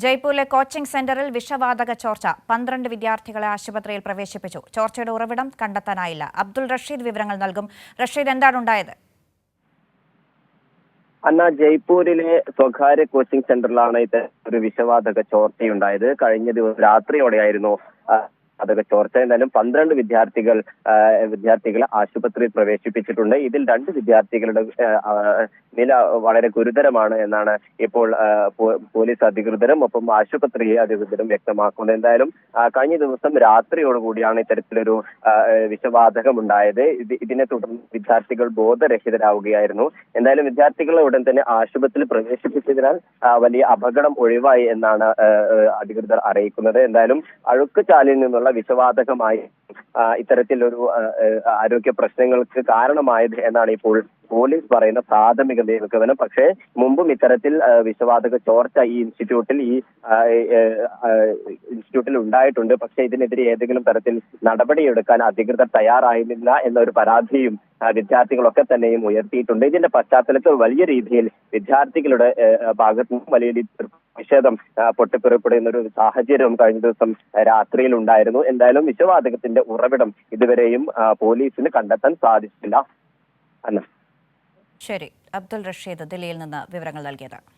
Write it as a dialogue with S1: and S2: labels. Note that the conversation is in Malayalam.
S1: ജയ്പൂരിലെ കോച്ചിംഗ് സെന്ററിൽ വിഷവാതക ചോർച്ച 12 വിദ്യാർത്ഥികളെ ആശുപത്രിയിൽ പ്രവേശിപ്പിച്ചു. ചോർച്ചയുടെ ഉറവിടം കണ്ടെത്താനായില്ല. അബ്ദുൾ റഷീദ് വിവരങ്ങൾ നൽകും. റഷീദ്, എന്താണ് ഉണ്ടായത്?
S2: ജയ്പൂരിലെ സ്വകാര്യ കോച്ചിംഗ് സെന്ററിലാണ് ഒരു വിഷവാതക ചോർച്ചയുണ്ടായത്. കഴിഞ്ഞ ദിവസം രാത്രിയോടെയായിരുന്നു അതൊക്കെ ചോർച്ച. എന്തായാലും 12 വിദ്യാർത്ഥികളെ ആശുപത്രിയിൽ പ്രവേശിപ്പിച്ചിട്ടുണ്ട്. ഇതിൽ 2 വിദ്യാർത്ഥികളുടെ നില വളരെ ഗുരുതരമാണ് എന്നാണ് ഇപ്പോൾ പോലീസ് അധികൃതരും ഒപ്പം ആശുപത്രി അധികൃതരും വ്യക്തമാക്കുന്നത്. എന്തായാലും കഴിഞ്ഞ ദിവസം രാത്രിയോടുകൂടിയാണ് ഇത്തരത്തിലൊരു വിഷവാതകം ഉണ്ടായത്. ഇതിനെ തുടർന്ന് വിദ്യാർത്ഥികൾ ബോധരഹിതരാവുകയായിരുന്നു. എന്തായാലും വിദ്യാർത്ഥികളെ ഉടൻ തന്നെ ആശുപത്രിയിൽ പ്രവേശിപ്പിച്ചതിനാൽ വലിയ അപകടം ഒഴിവായി എന്നാണ് അധികൃതർ അറിയിക്കുന്നത്. എന്തായാലും അഴുക്കുചാലിൽ നിന്നുള്ള വിഷവാതകമായി ഇത്തരത്തിലൊരു ആരോഗ്യ പ്രശ്നങ്ങൾക്ക് കാരണമായത് എന്നാണ് ഇപ്പോൾ പോലീസ് പറയുന്ന പ്രാഥമിക നിഗമനം. പക്ഷേ മുമ്പും ഇത്തരത്തിൽ വിഷവാതക ചോർച്ച ഈ ഇൻസ്റ്റിറ്റ്യൂട്ടിൽ ഉണ്ടായിട്ടുണ്ട്. പക്ഷേ ഇതിനെതിരെ ഏതെങ്കിലും തരത്തിൽ നടപടിയെടുക്കാൻ അധികൃതർ തയ്യാറായിരുന്നില്ല എന്നൊരു പരാതിയും വിദ്യാർത്ഥികളൊക്കെ തന്നെയും ഉയർത്തിയിട്ടുണ്ട്. ഇതിന്റെ പശ്ചാത്തലത്തിൽ വലിയ രീതിയിൽ വിദ്യാർത്ഥികളുടെ ഭാഗത്തു നിന്നും വലിയ രീതിയിൽ നിഷേധം പൊട്ടിപ്പുറപ്പെടുന്ന ഒരു സാഹചര്യം കഴിഞ്ഞ ദിവസം രാത്രിയിൽ ഉണ്ടായിരുന്നു. എന്തായാലും വിഷവാതകത്തിന്റെ ഉറവിടം ഇതുവരെയും പോലീസിന് കണ്ടെത്താൻ സാധിച്ചില്ല.
S1: ശരി, അബ്ദുൾ റഷീദ് ദില്ലിയിൽ നിന്ന് വിവരങ്ങൾ നൽകിയത്.